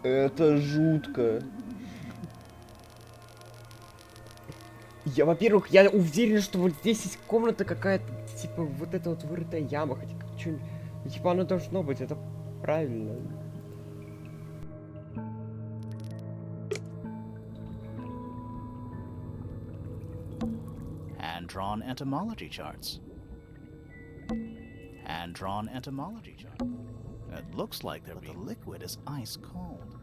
Это жутко. Во-первых, я уверен, что вот здесь есть комната какая-то, типа, вот эта вот вырытая яма, хотя как что-нибудь. Типа, оно должно быть, это правильно. Hand-drawn entomology charts. Hand-drawn entomology chart. It looks like the liquid is ice cold.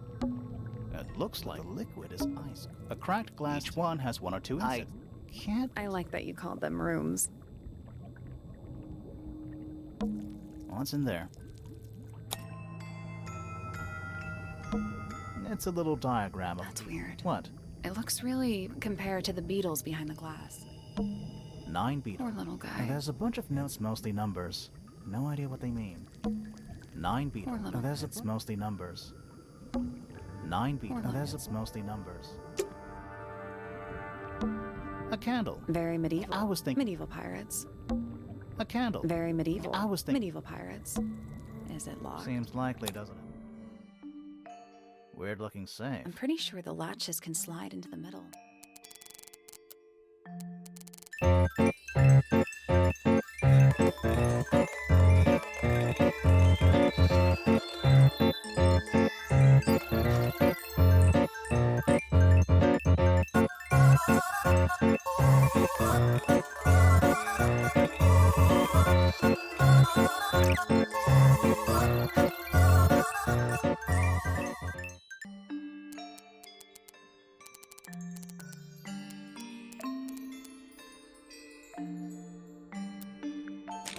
It looks like the liquid is ice. A cracked glass. Each one has one or two insects. I like that you called them rooms. What's in there? It's a little diagram of... That's weird. What? It looks really compared to the beetles behind the glass. 9 beetles. Poor little guy. And there's a bunch of notes, mostly numbers. No idea what they mean. 9 beetles. Poor little There's it's mostly numbers. 9 beetles. There's it's mostly numbers. A candle. Very medieval. I was thinking medieval pirates. a candle. Very medieval. I was thinking medieval pirates. Is it locked? Seems likely, doesn't it? Weird looking safe. I'm pretty sure the latches can slide into the middle.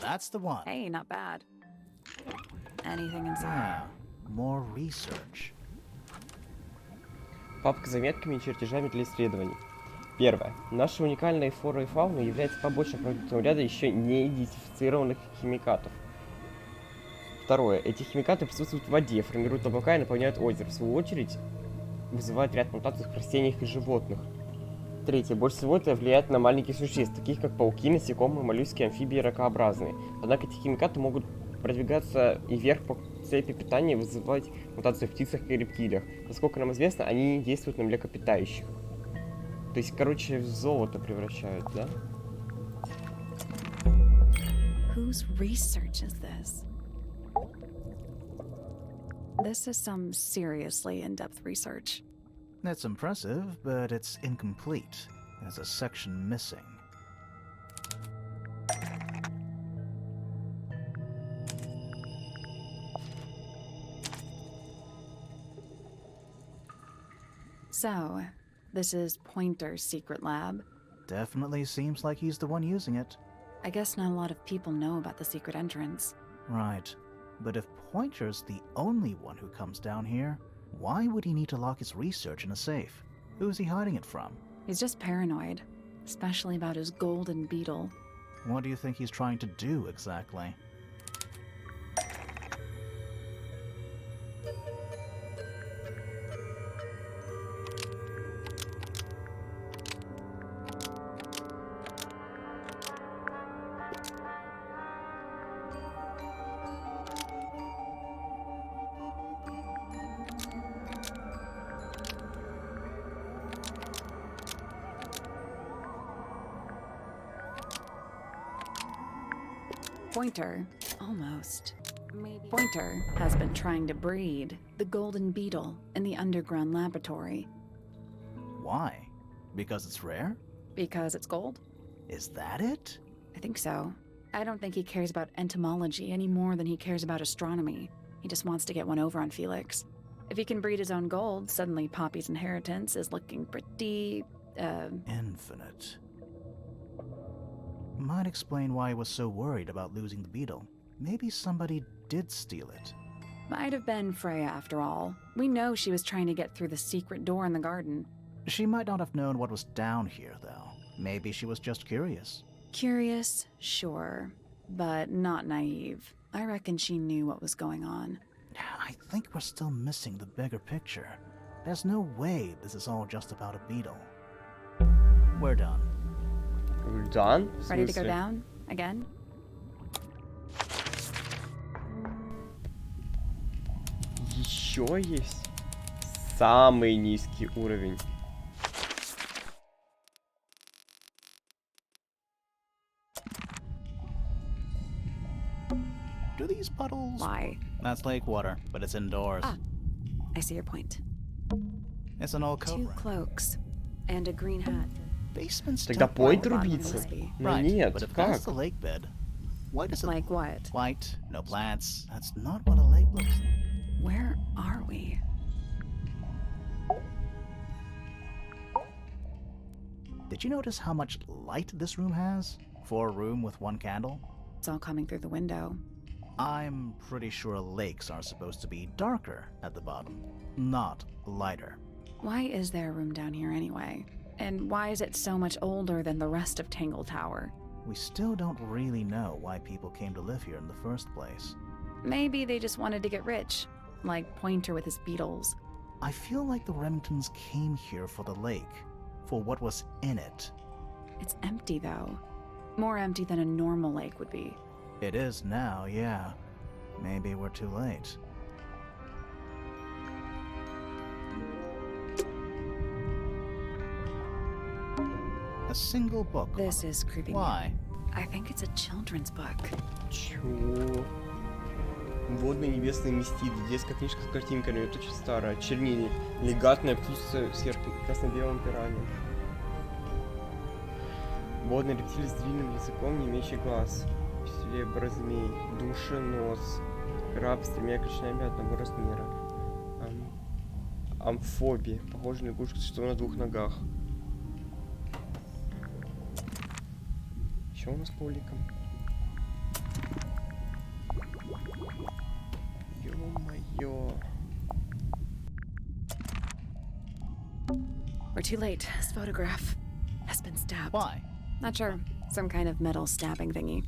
That's the one. Hey, not bad. Anything inside? Yeah, more research. Папка с заметками и чертежами для исследований. Первое. Наша уникальная флора и фауна является побочным продуктом ряда еще не идентифицированных химикатов. Второе. Эти химикаты присутствуют в воде, формируют облака и наполняют озеро. В свою очередь, вызывают ряд мутаций в растениях и животных. Третье. Больше всего это влияет на маленьких существ, таких как пауки, насекомые, моллюски, амфибии и ракообразные. Однако эти химикаты могут продвигаться и вверх по цепи питания и вызывать мутации в птицах и рептилиях. Насколько нам известно, они действуют на млекопитающих. То есть, короче, в золото превращают, да? Whose research is this? This is some seriously in-depth research. It's impressive, but it's incomplete. There's a section missing. So, this is Pointer's secret lab. Definitely seems like he's the one using it. I guess not a lot of people know about the secret entrance. Right. But if Pointer's the only one who comes down here, why would he need to lock his research in a safe? Who is he hiding it from? He's just paranoid, especially about his golden beetle. What do you think he's trying to do exactly? Pointer, almost. Pointer has been trying to breed the golden beetle in the underground laboratory. Why? Because it's rare? Because it's gold? Is that it? I think so. I don't think he cares about entomology any more than he cares about astronomy. He just wants to get one over on Felix. If he can breed his own gold, suddenly Poppy's inheritance is looking pretty, Infinite. Might explain why he was so worried about losing the beetle. Maybe somebody did steal it. Might have been Freya after all. We know she was trying to get through the secret door in the garden. She might not have known what was down here, though. Maybe she was just curious. Curious, sure, but not naive. I reckon she knew what was going on. I think we're still missing the bigger picture. There's no way this is all just about a beetle. We're done. Done? Ready to go down? Again? еще есть самый низкий уровень. Do these puddles? Why? That's lake water, but it's indoors. Ah. I see your point. It's an old coat 2 rack. cloaks and a green hat. Basements Тогда don't point well, рубиться. Whiskey. Но Right, нет, but if как? that's the lake bed, why does it Like what? white, no plants? That's not what a lake looks like. Where are we? Did you notice how much light this room has? For a room with 1 candle? It's all coming through the window. I'm pretty sure lakes are supposed to be darker at the bottom, not lighter. Why is there a room down here anyway? And why is it so much older than the rest of Tangle Tower? We still don't really know why people came to live here in the first place. Maybe they just wanted to get rich, like Pointer with his beetles. I feel like the Remingtons came here for the lake, for what was in it. It's empty though. More empty than a normal lake would be. It is now, yeah. Maybe we're too late. A single book. This is creeping Why? me. I think it's a children's book. Чё? Водные небесные мистиды. Детская книжка с картинками. Это очень старая. Чернильник. Легатная птица с красно-белым пиранием. Водный рептиль с длинным языком, не имеющий глаз. Сереброзмей. Душенос. Краб с 3 клешнями одного размера. Амфобия. Похожая на игрушку, что на 2 ногах. Что у нас по уликам? Ё-моё. We're too late. This photograph has been stabbed. Why? Not sure. Some kind of metal stabbing thingy.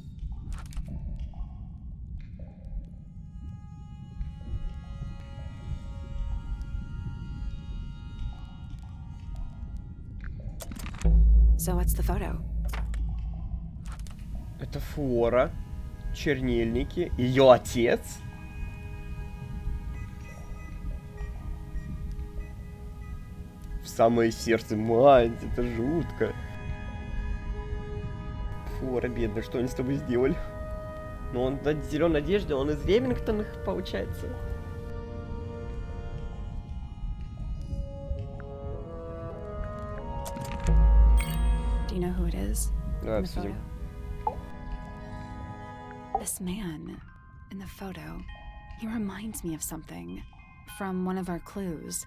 So what's the photo? Это Флора, чернильники, ее отец. В самое сердце, мать, это жутко. Флора, бедная, что они с тобой сделали? Ну он в зеленой одежде, он из Ремингтонах, получается. Do you know who it is? Давай in the обсудим. photo? This man in the photo, he reminds me of something from one of our clues.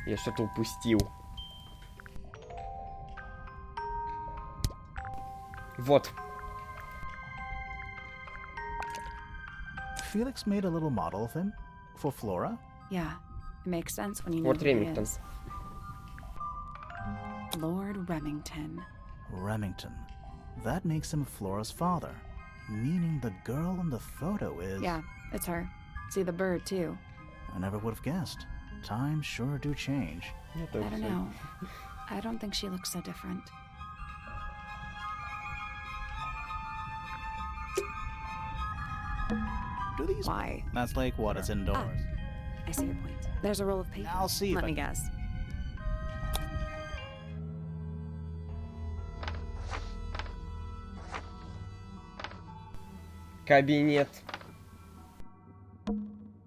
Я что-то упустил. Вот. Felix made a little model of him for Flora. Yeah, it makes sense when you know Вот who he Ремингтон. is. Lord Remington. Remington. That makes him Flora's father, meaning the girl in the photo is... Yeah, it's her. See the bird too. I never would have guessed. Times sure do change. Я I тоже don't всё. know. I don't think she looks so different. Do these... Why? That's lake water. It's indoors. I see your point. There's a roll of paper. I'll see if Let I me can- guess. Кабинет.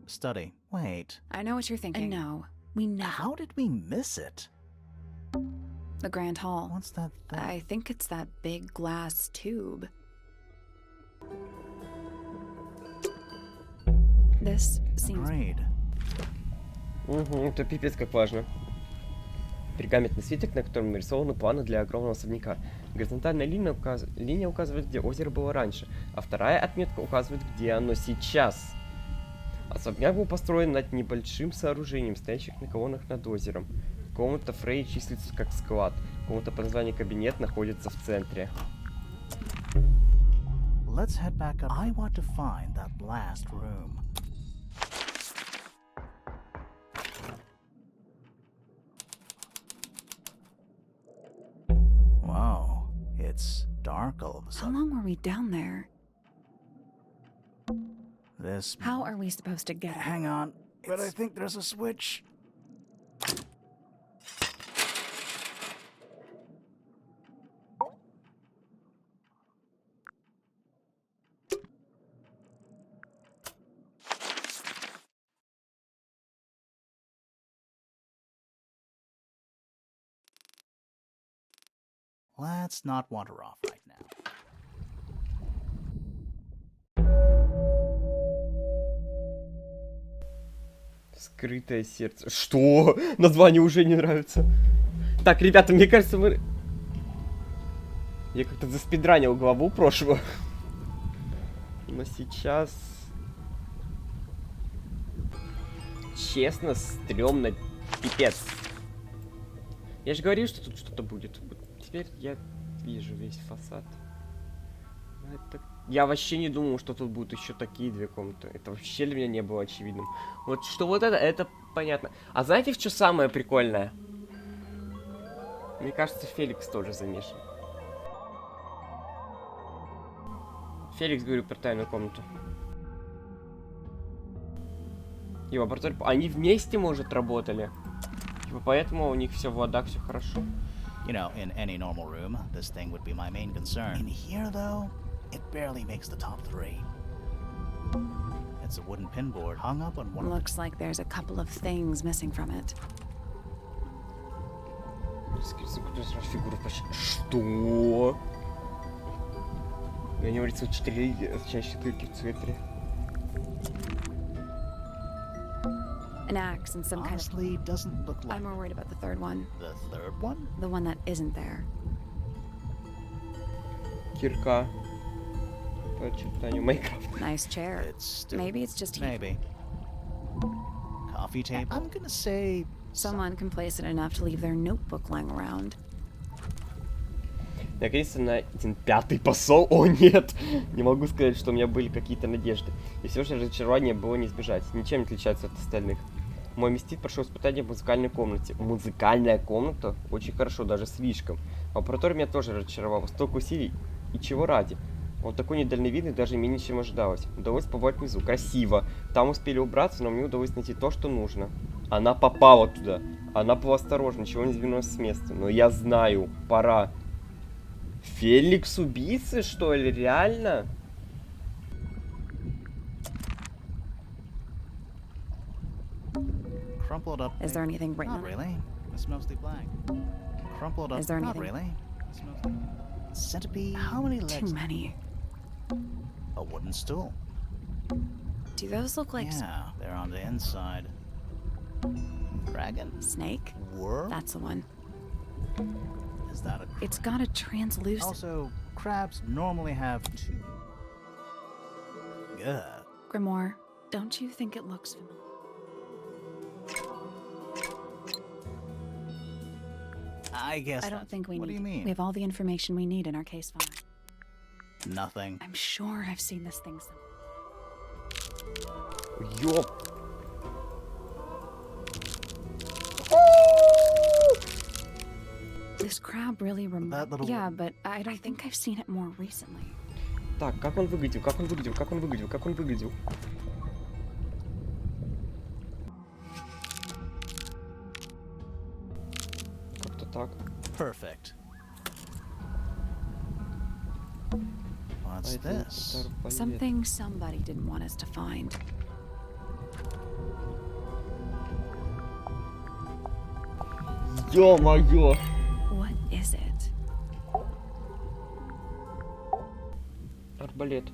Study. Wait. I know what you're thinking. And no, we know. How did we miss it? The Grand Hall. What's that thing? I think it's that big glass tube. This seems... Agreed. Угу, это пипец как важно. Пергаментный свиток, на котором нарисованы планы для огромного особняка. Горизонтальная линия указывает, где озеро было раньше, а вторая отметка указывает, где оно сейчас. Особняк был построен над небольшим сооружением, стоящим на колоннах над озером. Комната Фрей числится как склад. Комната по названию кабинет находится в центре. Let's head back up. I want to find that last room. Wow, it's dark all of a How sudden. long were we down there? This. How are we supposed to get it? Hang on, but I think there's a switch. Let's not wander off right now. Скрытое сердце. Что? Название уже не нравится. Так, ребята, мне кажется, мы... Я как-то заспидранил главу прошлую. Но сейчас... Честно, стрёмно, пипец. Я же говорил, что тут что-то будет. Вот теперь я вижу весь фасад. Это... Я вообще не думал, что тут будут еще такие две комнаты. Это вообще для меня не было очевидным. Вот что вот это понятно. А знаете, что самое прикольное? Мне кажется, Феликс тоже замешан. Феликс, говорю, про тайную комнату. И лаборатория... Они вместе, может, работали. Типа поэтому у них все в ладах, все хорошо. You know, in any normal room, this thing would be my main concern. In here, though, it barely makes the top 3. It's a wooden pinboard hung up on one. Looks like there's a couple of things missing from it. Что? Я не говорится, 4 чаще дырки в цветре. An axe and some Honestly, kind of... doesn't look like I'm more worried about the third one. the third one. The one that isn't there. Кирка. По очертанию Майнкрафта. Nice chair. It's still, Maybe it's just heat. maybe coffee table. I'm gonna say Someone complacent enough to leave their notebook lying around. Наконец-то найден 5-й посол. О, нет! Не могу сказать, что у меня были какие-то надежды. И все же разочарование было не избежать. Ничем не отличается от остальных. Мой мистит прошел испытание в музыкальной комнате. Музыкальная комната? Очень хорошо, даже слишком. Лаборатория меня тоже разочаровала. Столько усилий. И чего ради? Он такой недальновидный, даже менее, чем ожидалось. Удалось побывать внизу. Красиво. Там успели убраться, но мне удалось найти то, что нужно. Она попала туда. Она была осторожна, ничего не сдвинулась с места. Но я знаю, пора. Феликс убийцы, что ли? Реально? crumpled up. Is there anything written Not on it? really. It's mostly blank. Crumpled up. Is there Not anything- really. It's mostly... Centipede. How many Too legs? many. A wooden stool. Do those look like Yeah, they're on the inside. Dragon? snake? Worm? That's the one. Is that a... It's got a translucent... Also, crabs normally have 2. Yeah. Grimoire, don't you think it looks familiar? I guess I don't that's- think we What need do you mean? We have all the information we need in our case file. Nothing. I'm sure I've seen this thing somewhere. Ёп. This crab really That reminds... little Yeah, one. but I don't think I've seen it more recently. Так, как он выглядел? Как он выглядел? Как он выглядел? Как он выглядел? Как-то так. Perfect. What's А это this? арбалет. Something somebody didn't want us to find. Ё-моё! What is it? Арбалет.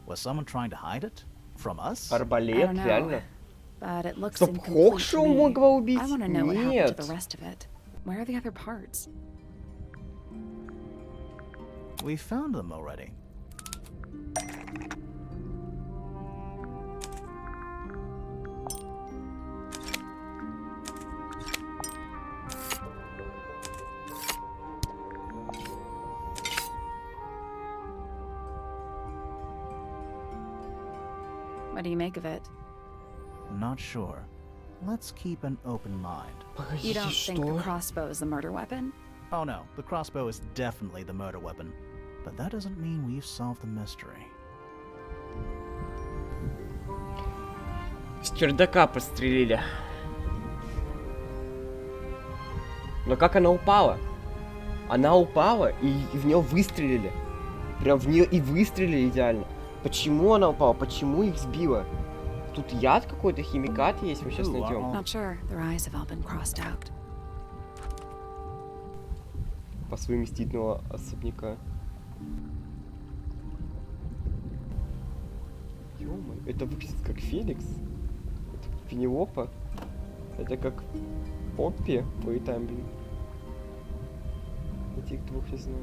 Was someone trying to hide it? From us? I Арбалет? don't know. Реально? But it looks Стоп, incomplete Хокша to me. могла убить? I want to know what happened Нет. to the rest of it. Where are the other parts? We found them already. What do you make of it? Not sure. Let's keep an open mind. You Погодите, don't think the что? crossbow is the murder weapon? Oh no, the crossbow is definitely the murder weapon. But that doesn't mean we've solved the mystery. С чердака пострелили. Но как она упала? Она упала, и в нее выстрелили. Прям в нее и выстрелили идеально. Почему она упала? Почему их сбило? Тут яд какой-то, химикат есть, мы сейчас найдем. Not sure. Their eyes have all been crossed out. По совместительного особняка. Ё-моё, это выглядит как Феликс. Это Пенелопа. Это как Поппи. Ой, там, блин. Этих двух не знаю.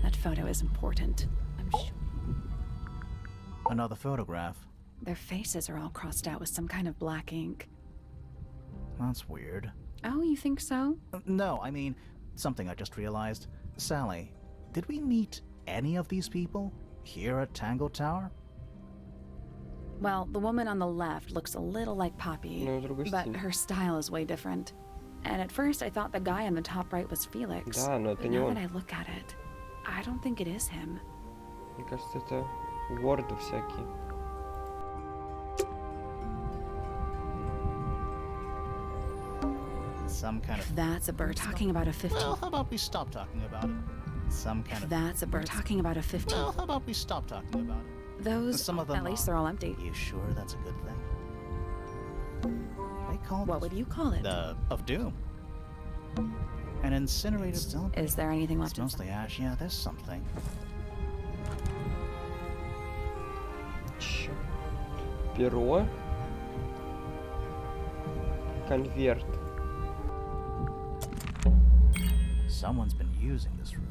That photo is important. I'm sure. Another photograph. Their faces are all crossed out with some kind of black ink. That's weird. Oh, you think so? No, I mean, something I just realized. Sally, did we meet any of these people here at Tangle Tower? Well, the woman on the left looks a little like Poppy, Ну, другой but стиль. her style is way different. And at first I thought the guy on the top right was Felix. Да, но это But не now он. that I look at it, I don't think it is him. Мне кажется, это ворды всякие. Some kind If of... that's a bird talking about a 15. Well, how about we stop talking about it? Some kind If of... that's a bird talking about a 15. Well, how about we stop talking about it? Those, some of them at least are. they're all empty. You sure that's a good thing? They call What this would you call it? of doom. An incinerated still. Is there anything It's left inside? mostly ash. Yeah, there's something. Чё? Перо. Конверт. Someone's been using this room.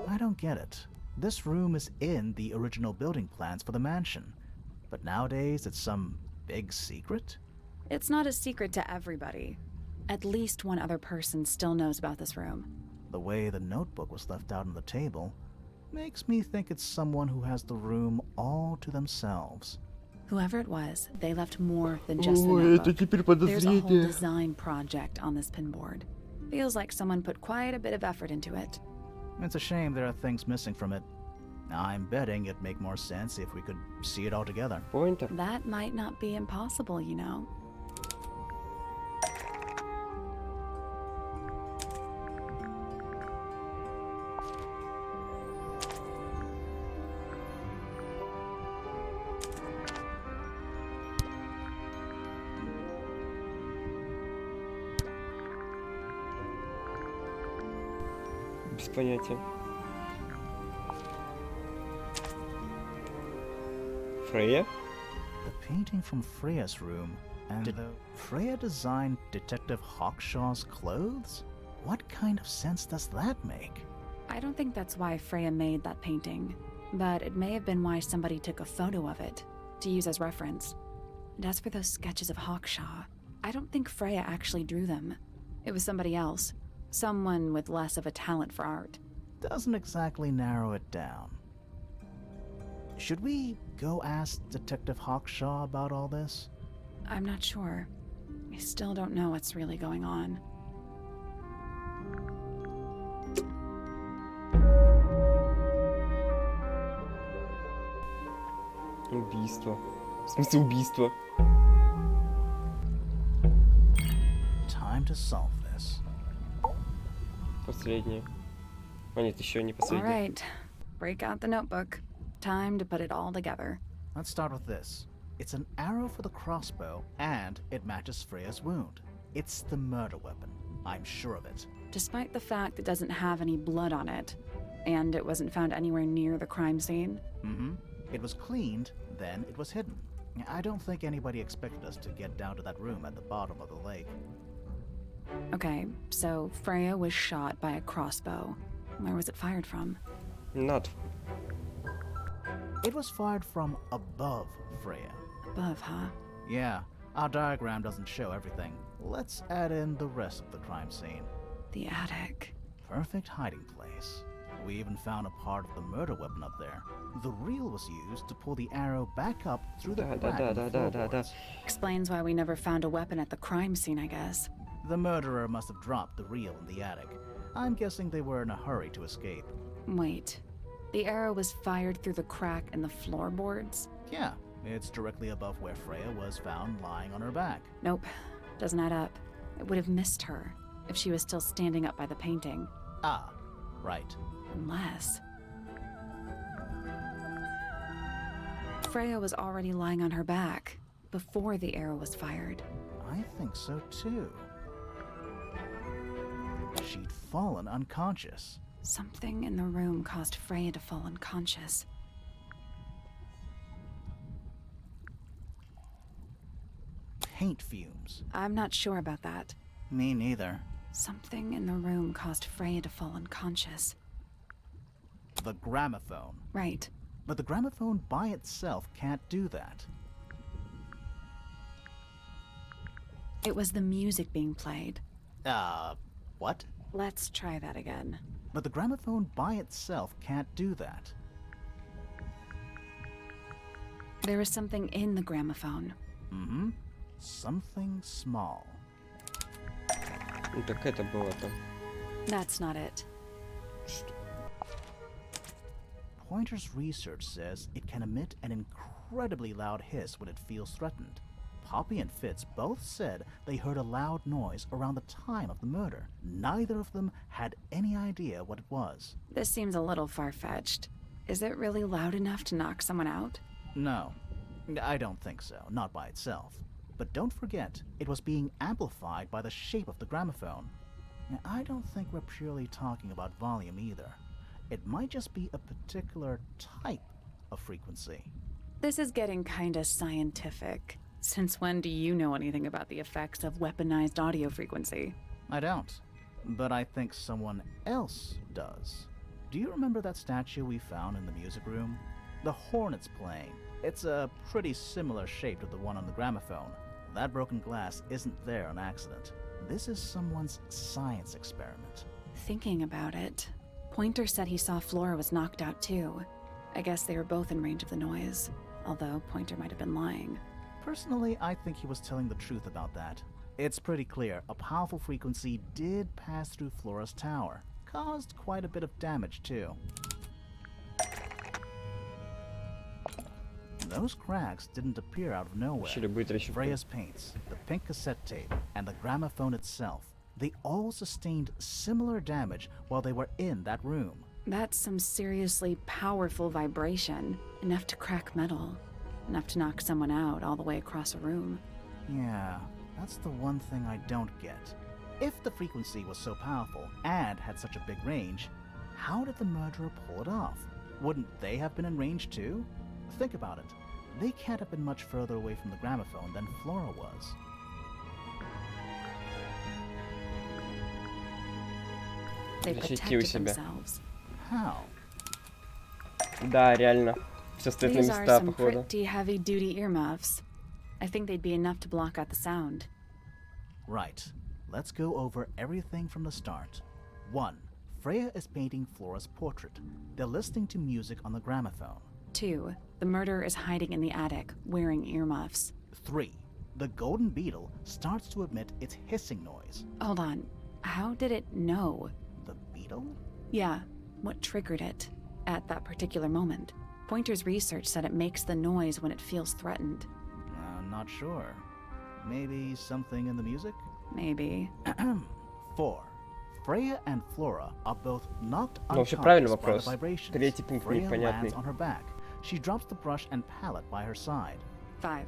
I don't get it. This room is in the original building plans for the mansion, but nowadays it's some big secret? It's not a secret to everybody. At least one other person still knows about this room. The way the notebook was left out on the table makes me think it's someone who has the room all to themselves. Whoever it was, they left more than just the Ой, это notebook. теперь There's a whole подозрение. design project on this pinboard. Feels like someone put quite a bit of effort into it. It's a shame there are things missing from it. I'm betting it'd make more sense if we could see it all together. Поинтер. That might not be impossible, you know. Без понятия. Фрея? The painting from Freya's room, and did Freya design Detective Hawkshaw's clothes? What kind of sense does that make? I don't think that's why Freya made that painting, but it may have been why somebody took a photo of it to use as reference. And as for those sketches of Hawkshaw, I don't think Freya actually drew them. It was somebody else, someone with less of a talent for art. Doesn't exactly narrow it down. Should we go ask Detective Hawkshaw about all this? I'm not sure. I still don't know what's really going on. Убийство. В смысле убийство? Time to solve this. Последнее. А нет, еще не All последнее. right, break out the notebook. Time to put it all together. Let's start with this. It's an arrow for the crossbow, and it matches Freya's wound. It's the murder weapon. I'm sure of it. Despite the fact it doesn't have any blood on it, and it wasn't found anywhere near the crime scene. Mm-hmm. It was cleaned, then it was hidden. I don't think anybody expected us to get down to that room at the bottom of the lake. Okay, so Freya was shot by a crossbow. Where was it fired from? Над. It was fired from above Freya. Above, huh? Yeah, our diagram doesn't show everything. Let's add in the rest of the crime scene. The attic. Perfect hiding place. We even found a part of the murder weapon up there. The reel was used to pull the arrow back up through the crack in the floorboards. Explains why we never found a weapon at the crime scene, I guess. The murderer must have dropped the reel in the attic. I'm guessing they were in a hurry to escape. Wait. The arrow was fired through the crack in the floorboards? Yeah, it's directly above where Freya was found lying on her back. Nope. Doesn't add up. It would have missed her if she was still standing up by the painting. Ah, right. Unless... Freya was already lying on her back before the arrow was fired. I think so too. She'd fallen unconscious. Something in the room caused Freya to fall unconscious. Paint fumes. I'm not sure about that. Me neither. Something in the room caused Freya to fall unconscious. The gramophone. Right. But the gramophone by itself can't do that. It was the music being played. What? Let's try that again. But the gramophone by itself can't do that. There was something in the gramophone. Mm-hmm. Something small. Ну так это было-то. That's not it. Pointer's research says it can emit an incredibly loud hiss when it feels threatened. Poppy and Fitz both said they heard a loud noise around the time of the murder. Neither of them had any idea what it was. This seems a little far-fetched. Is it really loud enough to knock someone out? No, I don't think so, not by itself. But don't forget, it was being amplified by the shape of the gramophone. Now, I don't think we're purely talking about volume either. It might just be a particular type of frequency. This is getting kinda scientific. Since when do you know anything about the effects of weaponized audio frequency? I don't, but I think someone else does. Do you remember that statue we found in the music room? The horn it's playing. It's a pretty similar shape to the one on the gramophone. That broken glass isn't there on accident. This is someone's science experiment. Thinking about it, Pointer said he saw Flora was knocked out too. I guess they were both in range of the noise, although Pointer might have been lying. Personally, I think he was telling the truth about that. It's pretty clear a powerful frequency did pass through Flora's tower. Caused quite a bit of damage too. Those cracks didn't appear out of nowhere. Freya's paints, the pink cassette tape, and the gramophone itself, they all sustained similar damage while they were in that room. That's some seriously powerful vibration, enough to crack metal, enough to knock someone out all the way across a room. Yeah, that's the one thing I don't get. If the frequency was so powerful and had such a big range, how did the murderer pull it off? Wouldn't they have been in range too? Think about it. They can't have been much further away from the gramophone than Flora was. They Защитил protected себя. themselves. How? Да, реально. Все стоит на These are места, some походу. pretty heavy-duty earmuffs. I think they'd be enough to block out the sound. Right. Let's go over everything from the start. 1. Freya is painting Flora's portrait. They're listening to music on the gramophone. 2. The murderer is hiding in the attic, wearing earmuffs. 3. The golden beetle starts to emit its hissing noise. Hold on. How did it know? The beetle? Yeah, what triggered it at that particular moment? Pointer's research said it makes the noise when it feels threatened. I'm not sure. Maybe something in the music? Maybe. 4. Freya and Flora are both knocked Ну, вообще правильный unconscious by the вопрос. vibrations. Третий пункт Freya непонятный. lands on her back. She drops the brush and palette by her side. 5.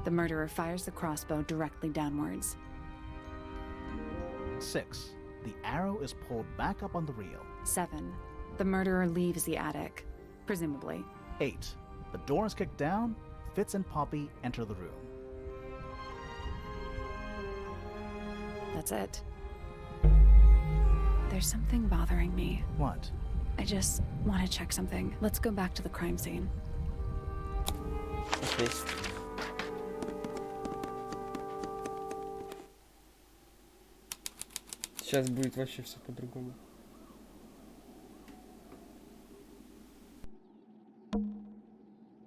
The murderer fires the crossbow directly downwards. 6. The arrow is pulled back up on the reel. 7. The murderer leaves the attic, presumably. 8. The door is kicked down. Fitz and Poppy enter the room. That's it. There's something bothering me. What? I just want to check something. Let's go back to the crime scene. Окей. Сейчас будет вообще все по-другому.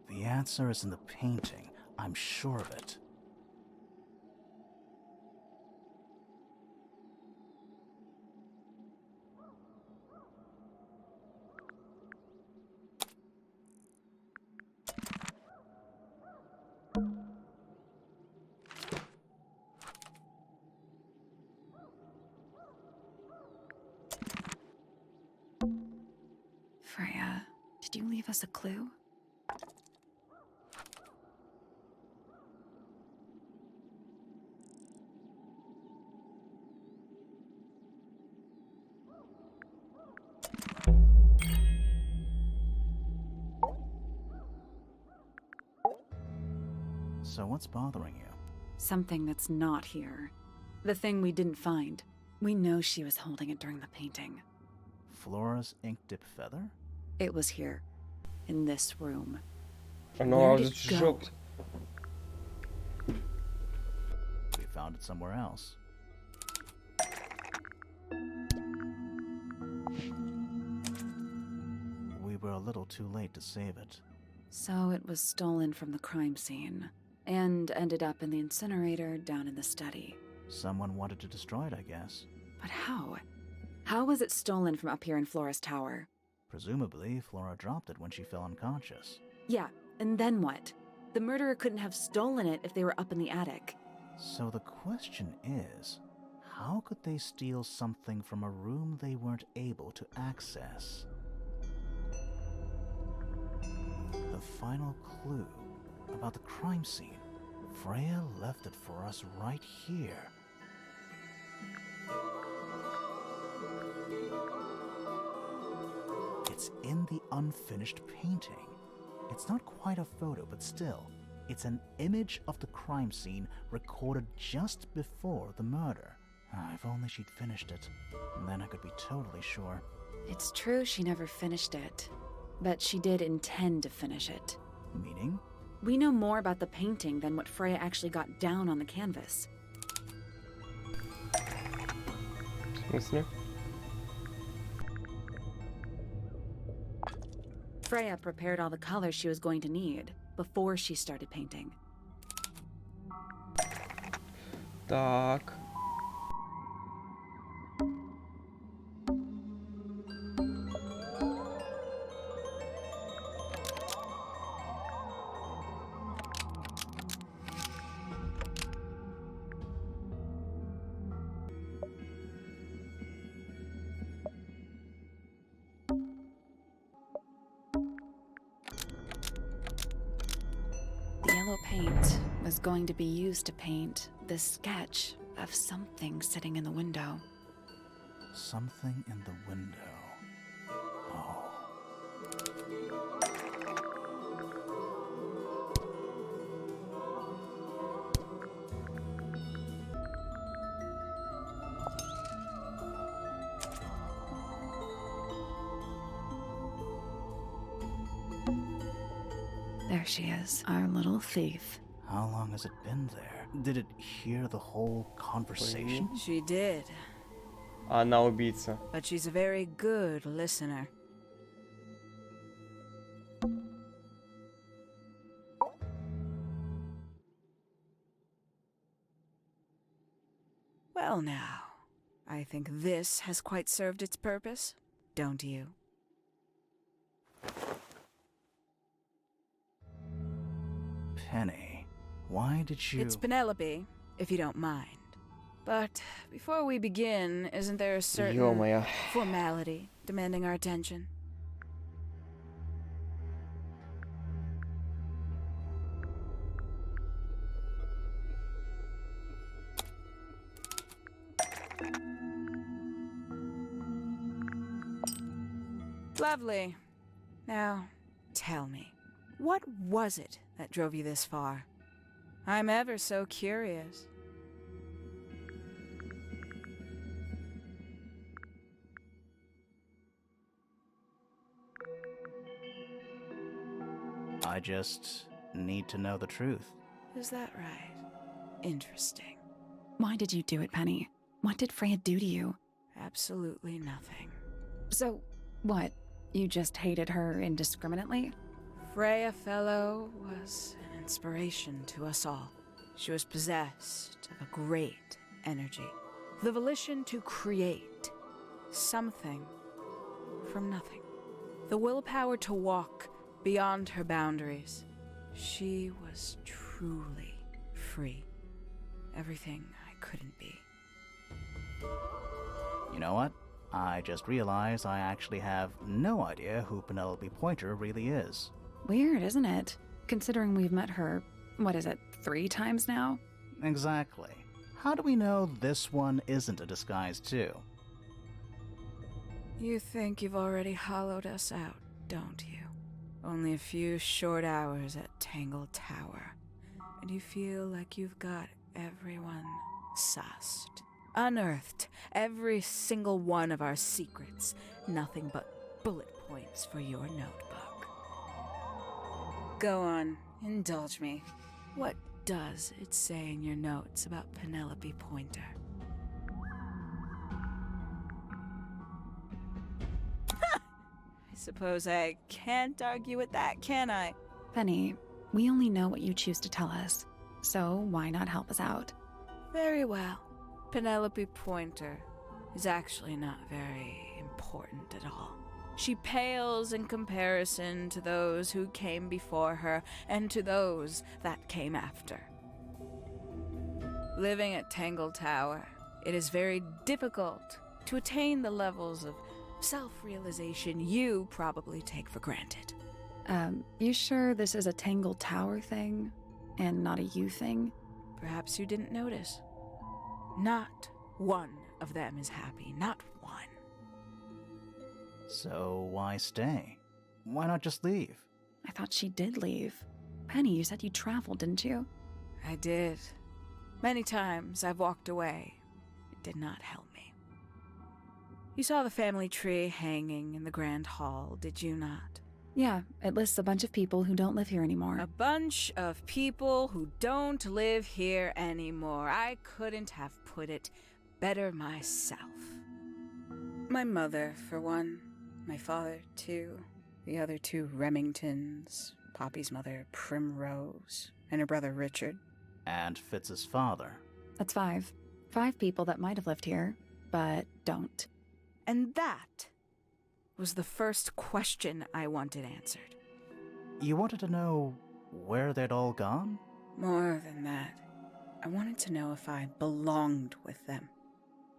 The answer is in the painting. I'm sure of it. gave us a clue? So what's bothering you? Something that's not here. The thing we didn't find. We know she was holding it during the painting. Flora's ink dip feather? It was here. In this room. Ну, Where а did вот it go? сжёг. We found it somewhere else. We were a little too late to save it. So it was stolen from the crime scene. And ended up in the incinerator down in the study. Someone wanted to destroy it, I guess. But how? How was it stolen from up here in Flora's tower? Presumably, Flora dropped it when she fell unconscious. Yeah, and then what? The murderer couldn't have stolen it if they were up in the attic. So the question is, how could they steal something from a room they weren't able to access? The final clue about the crime scene. Freya left it for us right here. It's in the unfinished painting. It's not quite a photo, but still, it's an image of the crime scene recorded just before the murder. If only she'd finished it, and then I could be totally sure. It's true she never finished it, but she did intend to finish it. Meaning? We know more about the painting than what Freya actually got down on the canvas. В смысле? Freya prepared all the colors she was going to need before she started painting. Так. The yellow paint was going to be used to paint this sketch of something sitting in the window. Something in the window. Oh. There she is, our little thief. How long has it been there? Did it hear the whole conversation? She did, Она убийца. but she's a very good listener. Well now, I think this has quite served its purpose, don't you? Penny, why did you... It's Penelope, if you don't mind. But before we begin, isn't there a certain Ё-моё. formality demanding our attention? Lovely. Now, tell me, what was it that drove you this far? I'm ever so curious. I just need to know the truth. Is that right? Interesting. Why did you do it, Penny? What did Freya do to you? Absolutely nothing. So, what? You just hated her indiscriminately? Freya Fellow was an inspiration to us all. She was possessed of a great energy, the volition to create something from nothing, the willpower to walk beyond her boundaries. She was truly free. Everything I couldn't be. You know what? I just realized I actually have no idea who Penelope Pointer really is. Weird, isn't it? Considering we've met her, what is it, 3 times now? Exactly. How do we know this one isn't a disguise too? You think you've already hollowed us out, don't you? Only a few short hours at Tangle Tower, and you feel like you've got everyone sussed. Unearthed every single one of our secrets. Nothing but bullet points for your notebook. Go on, indulge me. What does it say in your notes about Penelope Pointer? I suppose I can't argue with that, can I? Penny, we only know what you choose to tell us, so why not help us out? Very well. Penelope Pointer is actually not very important at all. She pales in comparison to those who came before her and to those that came after. Living at Tangle Tower, it is very difficult to attain the levels of self-realization you probably take for granted. You sure this is a Tangle Tower thing, and not a you thing? Perhaps you didn't notice. Not one of them is happy, not one. So why stay? Why not just leave? I thought she did leave. Penny, you said you traveled, didn't you? I did. Many times I've walked away. It did not help me. You saw the family tree hanging in the grand hall, did you not? Yeah, it lists a bunch of people who don't live here anymore. A bunch of people who don't live here anymore. I couldn't have put it better myself. My mother, for one. My father, too. The other 2 Remingtons. Poppy's mother, Primrose. And her brother, Richard. And Fitz's father. That's 5. 5 people that might have lived here, but don't. And that was the first question I wanted answered. You wanted to know where they'd all gone? More than that, I wanted to know if I belonged with them.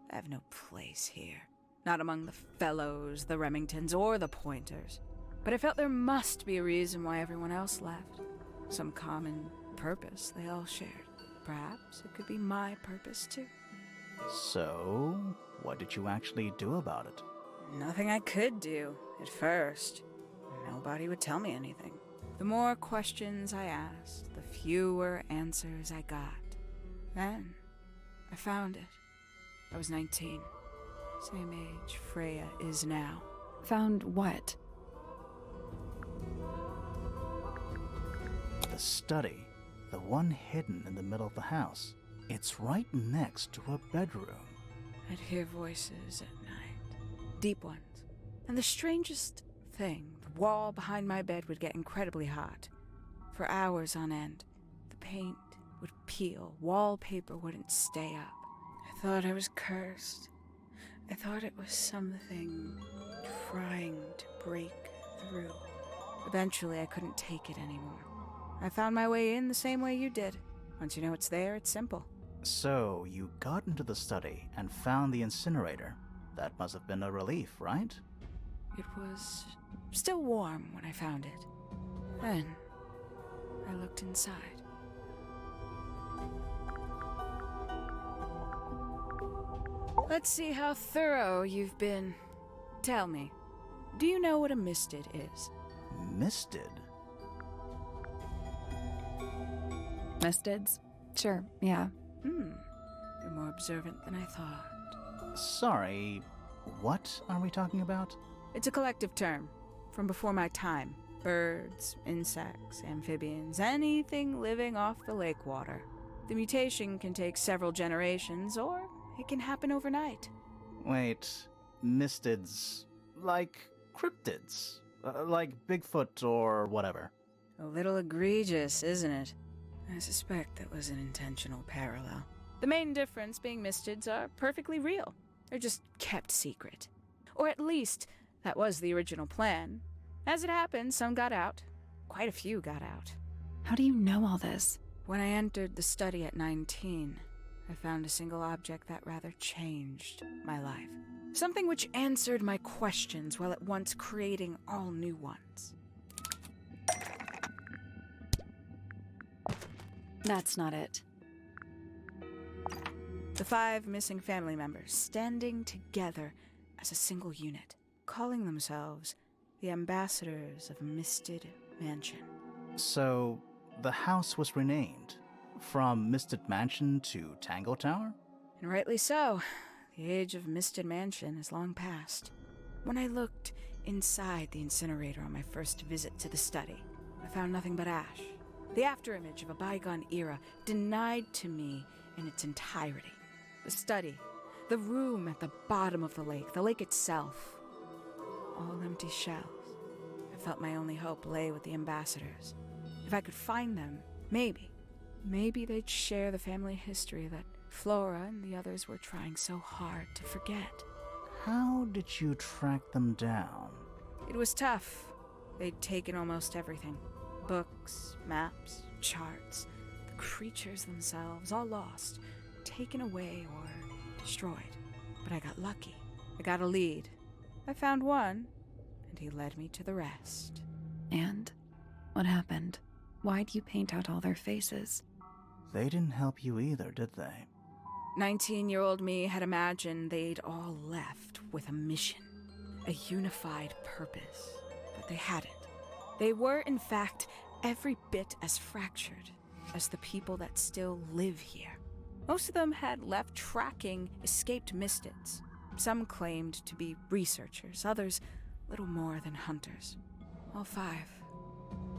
I have no place here. Not among the Fellows, the Remingtons, or the Pointers. But I felt there must be a reason why everyone else left. Some common purpose they all shared. Perhaps it could be my purpose too. So, what did you actually do about it? Nothing I could do, at first. Nobody would tell me anything. The more questions I asked, the fewer answers I got. Then, I found it. I was 19. Same age Freya is now. Found what? The study. The one hidden in the middle of the house. It's right next to a bedroom. I'd hear voices at night. Deep ones. And the strangest thing, the wall behind my bed would get incredibly hot. For hours on end. The paint would peel. Wallpaper wouldn't stay up. I thought I was cursed. I thought it was something trying to break through. Eventually, I couldn't take it anymore. I found my way in the same way you did. Once you know it's there, it's simple. So, you got into the study and found the incinerator. That must have been a relief, right? It was still warm when I found it. Then, I looked inside. Let's see how thorough you've been. Tell me, do you know what a misted is? Misted? Mistids? Sure, yeah. You're more observant than I thought. Sorry, what are we talking about? It's a collective term, from before my time. Birds, insects, amphibians, anything living off the lake water. The mutation can take several generations, or it can happen overnight. Wait, mistids, like cryptids, like Bigfoot or whatever. A little egregious, isn't it? I suspect that was an intentional parallel. The main difference being mistids are perfectly real. They're just kept secret. Or at least, that was the original plan. As it happened, some got out. Quite a few got out. How do you know all this? When I entered the study at 19, I found a single object that rather changed my life. Something which answered my questions while at once creating all new ones. That's not it. The 5 missing family members standing together as a single unit, calling themselves the ambassadors of Misted Mansion. So, the house was renamed from Misted Mansion to Tangle Tower? And rightly so. The age of Misted Mansion is long past. When I looked inside the incinerator on my first visit to the study, I found nothing but ash. The afterimage of a bygone era denied to me in its entirety. The study, the room at the bottom of the lake itself, all empty shells. I felt my only hope lay with the ambassadors. If I could find them, maybe they'd share the family history that Flora and the others were trying so hard to forget. How did you track them down? It was tough. They'd taken almost everything. Books, maps, charts, the creatures themselves, all lost, taken away or destroyed. But I got lucky. I got a lead. I found one, and he led me to the rest. And? What happened? Why'd you paint out all their faces? They didn't help you either, did they? 19-year-old me had imagined they'd all left with a mission, a unified purpose, but they hadn't. They were, in fact, every bit as fractured as the people that still live here. Most of them had left tracking escaped mystids. Some claimed to be researchers, others little more than hunters. All 5,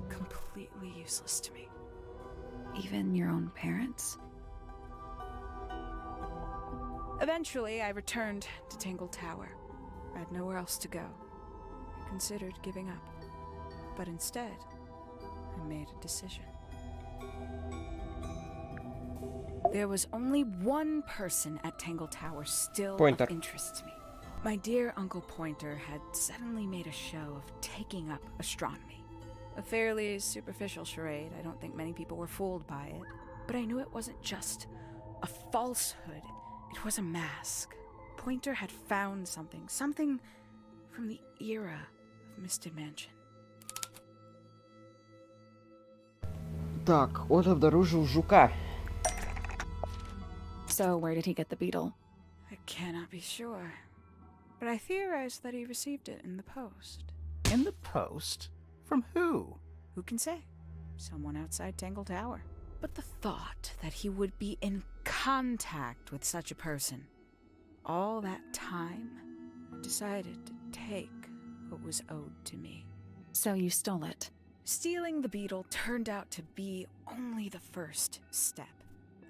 completely useless to me. Even your own parents? Eventually, I returned to Tangle Tower. I had nowhere else to go. I considered giving up. But instead, I made a decision. There was only one person at Tangle Tower still Pointer. of interest to me. My dear Uncle Pointer had suddenly made a show of taking up astronomy. A fairly superficial charade. I don't think many people were fooled by it. But I knew it wasn't just a falsehood. It was a mask. Pointer had found something from the era of Misted Mansion. Так, он обнаружил жука. So, where did he get the beetle? I cannot be sure. But I theorize that he received it in the post. In the post? From who? Who can say? Someone outside Tangle Tower. But the thought that he would be in contact with such a person, all that time, I decided to take what was owed to me. So you stole it. Stealing the beetle turned out to be only the first step.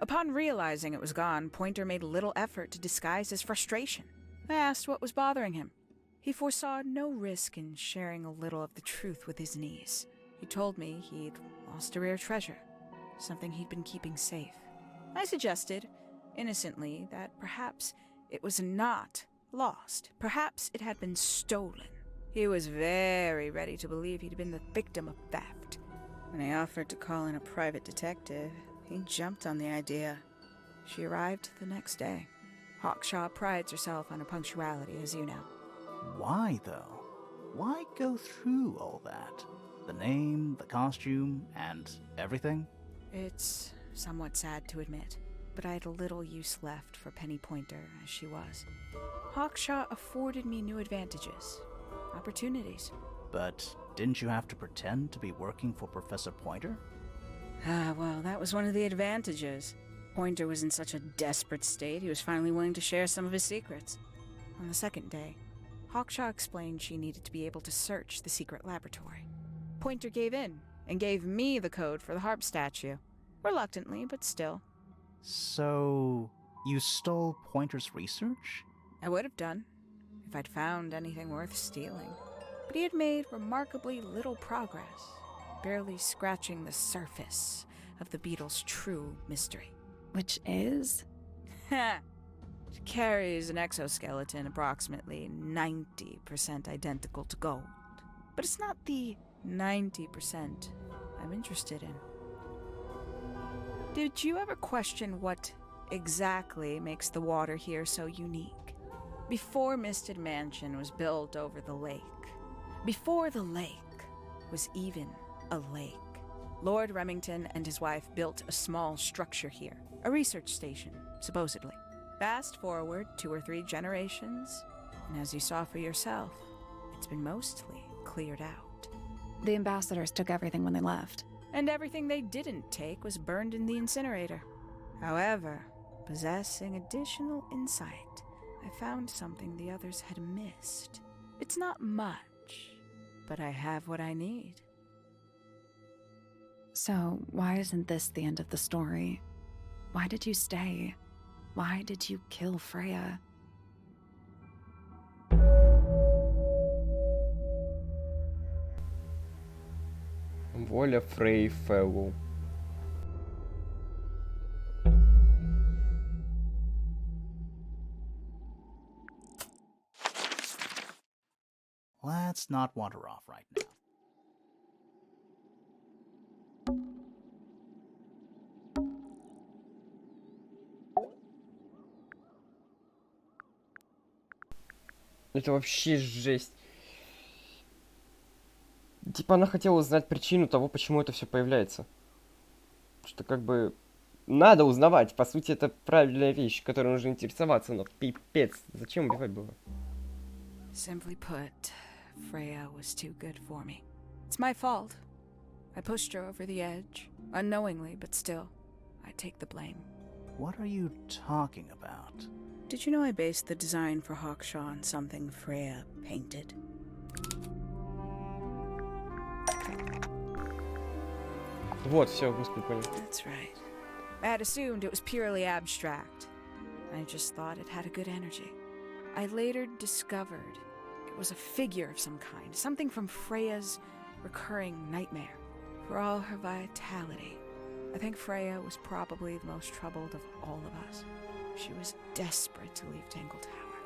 Upon realizing it was gone, Pointer made little effort to disguise his frustration. I asked what was bothering him. He foresaw no risk in sharing a little of the truth with his niece. He told me he'd lost a rare treasure, something he'd been keeping safe. I suggested, innocently, that perhaps it was not lost. Perhaps it had been stolen. He was very ready to believe he'd been the victim of theft. When I offered to call in a private detective, he jumped on the idea. She arrived the next day. Hawkshaw prides herself on her punctuality, as you know. Why, though? Why go through all that? The name, the costume, and everything? It's somewhat sad to admit, but I had little use left for Penny Pointer as she was. Hawkshaw afforded me new advantages, opportunities. But didn't you have to pretend to be working for Professor Pointer? Well, that was one of the advantages. Pointer was in such a desperate state, he was finally willing to share some of his secrets. On the second day, Hawkshaw explained she needed to be able to search the secret laboratory. Pointer gave in and gave me the code for the harp statue. Reluctantly, but still. So, you stole Pointer's research? I would have done, if I'd found anything worth stealing. But he had made remarkably little progress, barely scratching the surface of the beetle's true mystery. Which is? It carries an exoskeleton approximately 90% identical to gold. But it's not the 90% I'm interested in. Did you ever question what exactly makes the water here so unique. Before Misted Mansion was built over the lake, before the lake was even a lake, Lord Remington and his wife built a small structure here, a research station, supposedly. Fast forward 2 or 3 generations, and as you saw for yourself, it's been mostly cleared out. The ambassadors took everything when they left. And everything they didn't take was burned in the incinerator. However, possessing additional insight, I found something the others had missed. It's not much, but I have what I need. So, why isn't this the end of the story? Why did you stay? Why did you kill Freya? Воля Фрей Фэллоу. Let's not wander off right now. Это вообще жесть. Типа она хотела узнать причину того, почему это все появляется. Что как бы надо узнавать. По сути, это правильная вещь, которой нужно интересоваться, но пипец. Зачем убивать было? Simply put, Freya was too good for me. It's my fault. I pushed her over the edge, unknowingly, but still, I take the blame. What are you talking about? Did you know I based the design for Hawkshaw on something Freya painted? Вот, все, господи, понял. That's right. I had assumed it was purely abstract. I just thought it had a good energy. I later discovered it was a figure of some kind, something from Freya's recurring nightmare. For all her vitality, I think Freya was probably the most troubled of all of us. She was desperate to leave Tangle Tower,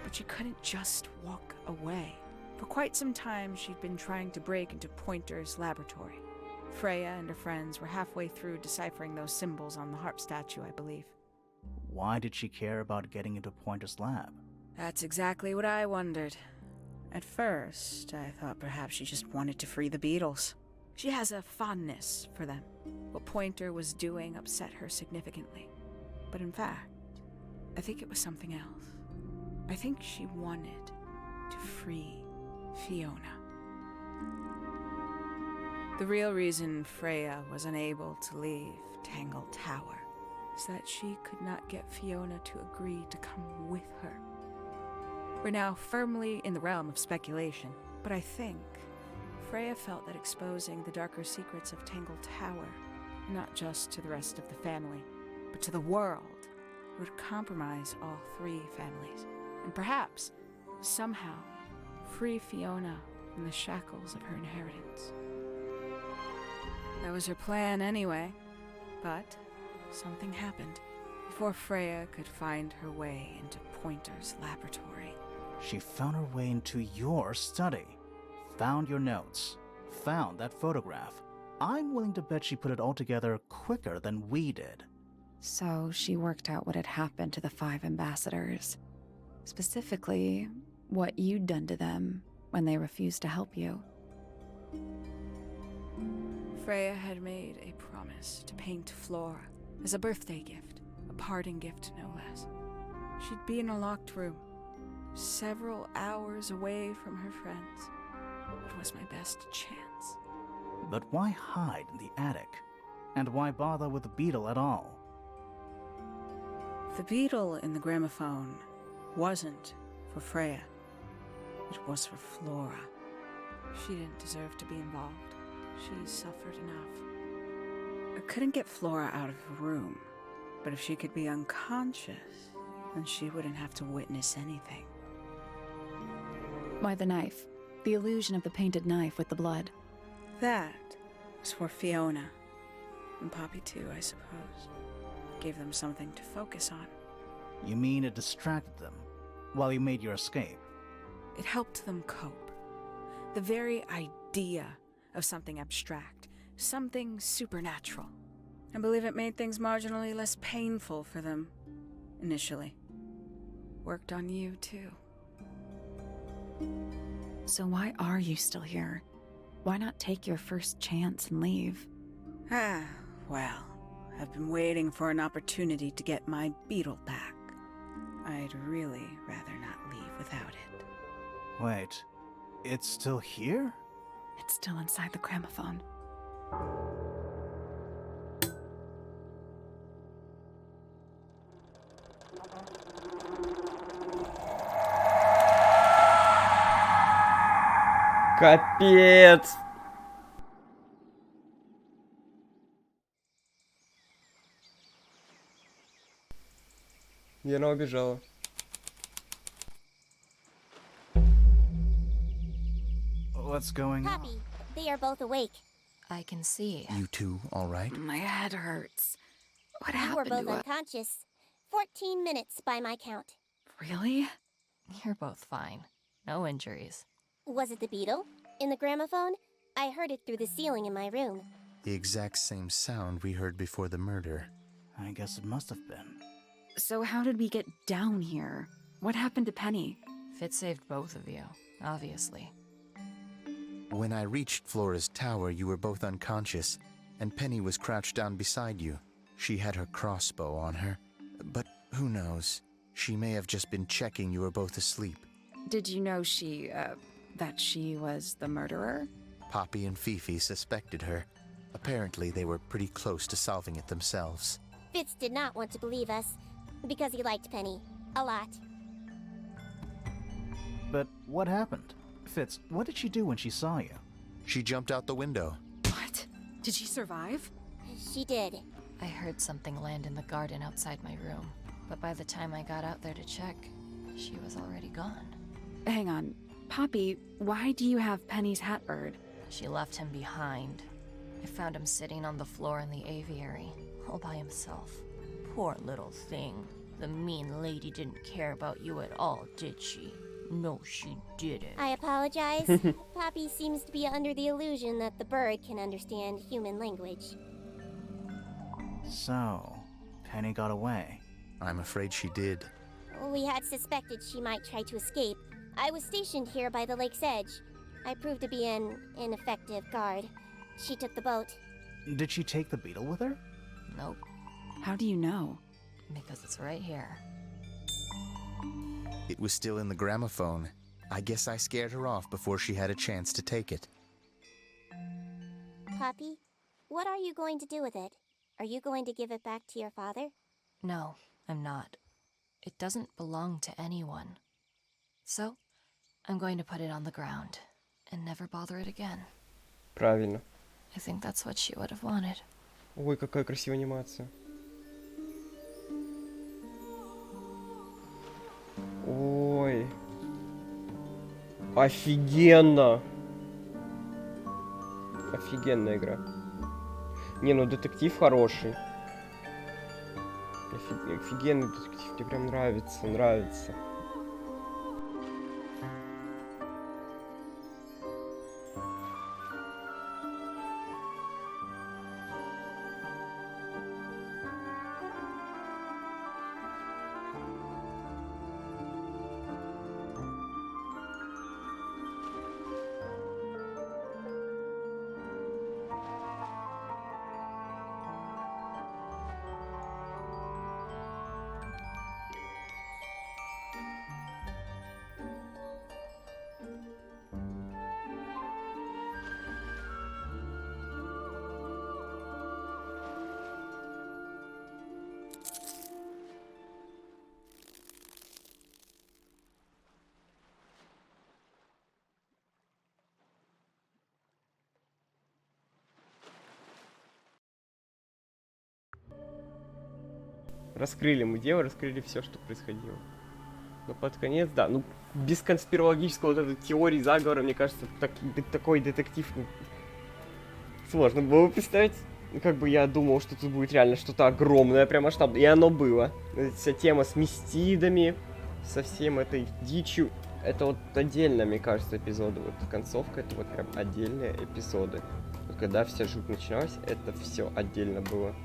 but she couldn't just walk away. For quite some time, she'd been trying to break into Pointer's laboratory. Freya and her friends were halfway through deciphering those symbols on the harp statue, I believe. Why did she care about getting into Pointer's lab? That's exactly what I wondered. At first, I thought perhaps she just wanted to free the beetles. She has a fondness for them. What Pointer was doing upset her significantly. But in fact, I think it was something else. I think she wanted to free Fiona. The real reason Freya was unable to leave Tangle Tower is that she could not get Fiona to agree to come with her. We're now firmly in the realm of speculation, but I think Freya felt that exposing the darker secrets of Tangle Tower, not just to the rest of the family, but to the world, would compromise all 3 families, and perhaps, somehow, free Fiona from the shackles of her inheritance. That was her plan anyway, but something happened before Freya could find her way into Pointer's laboratory. She found her way into your study, found your notes, found that photograph. I'm willing to bet she put it all together quicker than we did. So she worked out what had happened to the 5 ambassadors. Specifically, what you'd done to them when they refused to help you. Freya had made a promise to paint Flora as a birthday gift, a parting gift no less. She'd be in a locked room, several hours away from her friends. It was my best chance. But why hide in the attic? And why bother with the beetle at all? The beetle in the gramophone wasn't for Freya. It was for Flora. She didn't deserve to be involved. She suffered enough. I couldn't get Flora out of the room, but if she could be unconscious, then she wouldn't have to witness anything. Why the knife? The illusion of the painted knife with the blood. That was for Fiona. And Poppy too, I suppose. Gave them something to focus on. You mean it distracted them while you made your escape? It helped them cope. The very idea of something abstract, something supernatural, I believe it made things marginally less painful for them, initially. Worked on you, too. So why are you still here? Why not take your first chance and leave? Ah, well, I've been waiting for an opportunity to get my beetle back. I'd really rather not leave without it. Wait, it's still here? It's still inside the gramophone. Капец! И она убежала. What's going on? Poppy, they are both awake. I can see. You two all right? My head hurts. What You were happened both to us? unconscious. 14 minutes by my count. Really? You're both fine. No injuries. Was it the beetle? In the gramophone? I heard it through the ceiling in my room. The exact same sound we heard before the murder. I guess it must have been. So how did we get down here? What happened to Penny? Fit saved both of you, obviously. When I reached Flora's tower, you were both unconscious, and Penny was crouched down beside you. She had her crossbow on her, but who knows? She may have just been checking you were both asleep. Did you know that she was the murderer? Poppy and Fifi suspected her. Apparently, they were pretty close to solving it themselves. Fitz did not want to believe us, because he liked Penny. A lot. But what happened? Fitz, what did she do when she saw you? She jumped out the window. What? Did she survive? She did. I heard something land in the garden outside my room, but by the time I got out there to check, she was already gone. Hang on. Poppy, why do you have Penny's hat bird? She left him behind. I found him sitting on the floor in the aviary, all by himself. Poor little thing. The mean lady didn't care about you at all, did she? No, she didn't. I apologize. Poppy seems to be under the illusion that the bird can understand human language. So, Penny got away. I'm afraid she did. We had suspected she might try to escape. I was stationed here by the lake's edge. I proved to be an ineffective guard. She took the boat. Did she take the beetle with her? Nope, How do you know? because it's right here. It was still in the gramophone. I guess I scared her off before she had a chance to take it. Poppy, what are you going to do with it? Are you going to give it back to your father? No, I'm not. It doesn't belong to anyone. So, I'm going to put it on the ground and never bother it again. Правильно. I think that's what she would have wanted. Ой, какая красивая анимация. Ой. Офигенно. Офигенная игра. Не, ну детектив хороший. Офигенный детектив, мне прям нравится, нравится. Раскрыли мы дело, раскрыли все, что происходило. Но под конец, да, ну, без конспирологического вот этой теории заговора, мне кажется, такой детектив, ну, сложно было представить. Как бы я думал, что тут будет реально что-то огромное, прям масштабное, и оно было. Вся тема с мистидами, со всем этой дичью, это вот отдельно, мне кажется, эпизоды. Вот концовка, это вот прям отдельные эпизоды. Вот когда вся жуть начиналась, это все отдельно было.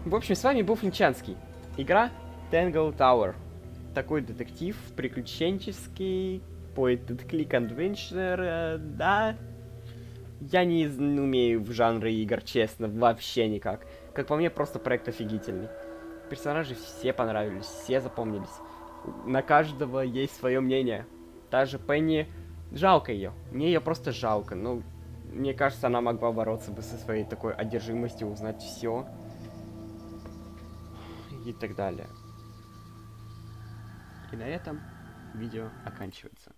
В общем, с вами был Финчанский. Игра Tangle Tower. Такой детектив, приключенческий, point and click adventure, да. Я не умею в жанре игр, честно, вообще никак. Как по мне, просто проект офигительный. Персонажи все понравились, все запомнились. На каждого есть свое мнение. Та же Пенни, жалко ее. Мне ее просто жалко. Ну, мне кажется, она могла бороться бы со своей такой одержимостью, узнать все. И так далее. И на этом видео оканчивается.